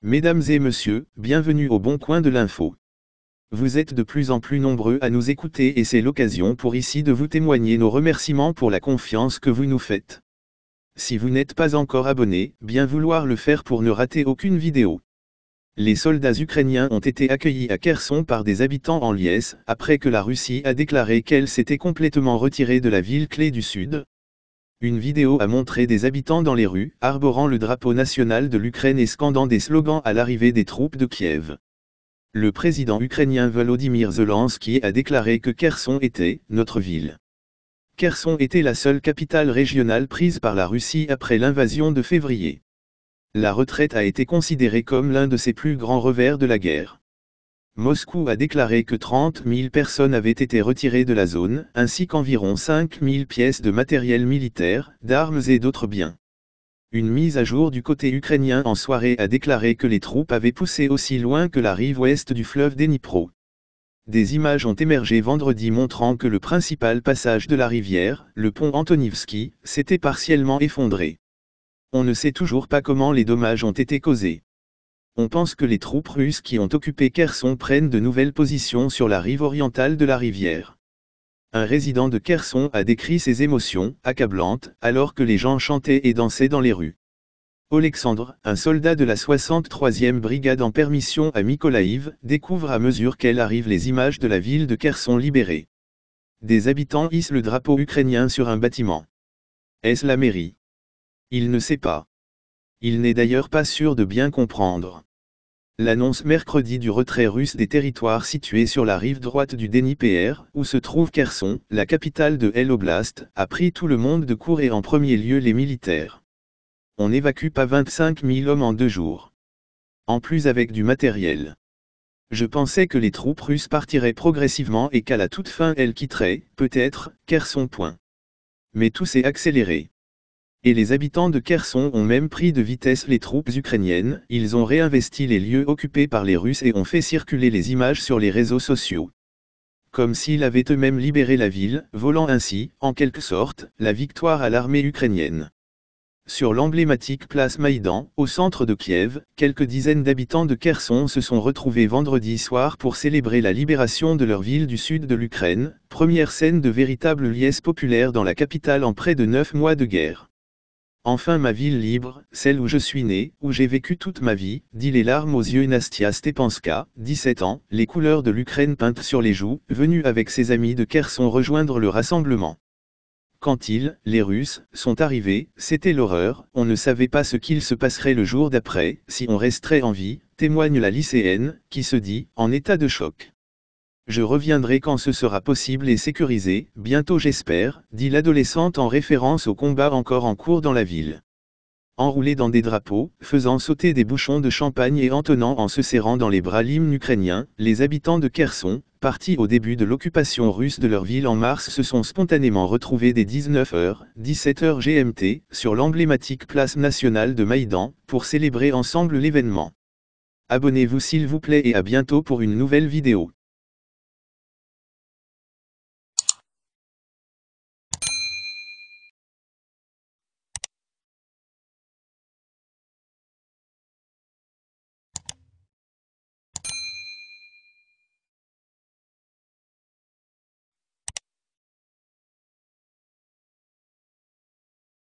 Mesdames et messieurs, bienvenue au Bon Coin de l'Info. Vous êtes de plus en plus nombreux à nous écouter et c'est l'occasion pour ici de vous témoigner nos remerciements pour la confiance que vous nous faites. Si vous n'êtes pas encore abonné, bien vouloir le faire pour ne rater aucune vidéo. Les soldats ukrainiens ont été accueillis à Kherson par des habitants en liesse, après que la Russie a déclaré qu'elle s'était complètement retirée de la ville clé du sud. Une vidéo a montré des habitants dans les rues, arborant le drapeau national de l'Ukraine et scandant des slogans à l'arrivée des troupes de Kiev. Le président ukrainien Volodymyr Zelensky a déclaré que Kherson était « notre ville ». Kherson était la seule capitale régionale prise par la Russie après l'invasion de février. La retraite a été considérée comme l'un de ses plus grands revers de la guerre. Moscou a déclaré que 30 000 personnes avaient été retirées de la zone, ainsi qu'environ 5 000 pièces de matériel militaire, d'armes et d'autres biens. Une mise à jour du côté ukrainien en soirée a déclaré que les troupes avaient poussé aussi loin que la rive ouest du fleuve Dnipro. Des images ont émergé vendredi montrant que le principal passage de la rivière, le pont Antonivski, s'était partiellement effondré. On ne sait toujours pas comment les dommages ont été causés. On pense que les troupes russes qui ont occupé Kherson prennent de nouvelles positions sur la rive orientale de la rivière. Un résident de Kherson a décrit ses émotions accablantes alors que les gens chantaient et dansaient dans les rues. Alexandre, un soldat de la 63e brigade en permission à Mykolaïv, découvre à mesure qu'elle arrive les images de la ville de Kherson libérée. Des habitants hissent le drapeau ukrainien sur un bâtiment. Est-ce la mairie? Il ne sait pas. Il n'est d'ailleurs pas sûr de bien comprendre. L'annonce mercredi du retrait russe des territoires situés sur la rive droite du Dnipr, où se trouve Kherson, la capitale de l'Oblast, a pris tout le monde de court et en premier lieu les militaires. On n'évacue pas 25 000 hommes en 2 jours. En plus avec du matériel. Je pensais que les troupes russes partiraient progressivement et qu'à la toute fin elles quitteraient, peut-être, Kherson. Mais tout s'est accéléré. Et les habitants de Kherson ont même pris de vitesse les troupes ukrainiennes, ils ont réinvesti les lieux occupés par les Russes et ont fait circuler les images sur les réseaux sociaux. Comme s'ils avaient eux-mêmes libéré la ville, volant ainsi, en quelque sorte, la victoire à l'armée ukrainienne. Sur l'emblématique place Maïdan, au centre de Kiev, quelques dizaines d'habitants de Kherson se sont retrouvés vendredi soir pour célébrer la libération de leur ville du sud de l'Ukraine, première scène de véritable liesse populaire dans la capitale en près de 9 mois de guerre. Enfin ma ville libre, celle où je suis né, où j'ai vécu toute ma vie, dit les larmes aux yeux Nastia Stepanska, 17 ans, les couleurs de l'Ukraine peintes sur les joues, venue avec ses amis de Kherson rejoindre le rassemblement. Quand les Russes, sont arrivés, c'était l'horreur, on ne savait pas ce qu'il se passerait le jour d'après, si on resterait en vie, témoigne la lycéenne, qui se dit, en état de choc. Je reviendrai quand ce sera possible et sécurisé, bientôt j'espère, dit l'adolescente en référence au combat encore en cours dans la ville. Enroulés dans des drapeaux, faisant sauter des bouchons de champagne et entonnant en se serrant dans les bras l'hymne ukrainien, les habitants de Kherson, partis au début de l'occupation russe de leur ville en mars se sont spontanément retrouvés dès 19h, 17h GMT, sur l'emblématique place nationale de Maïdan, pour célébrer ensemble l'événement. Abonnez-vous s'il vous plaît et à bientôt pour une nouvelle vidéo.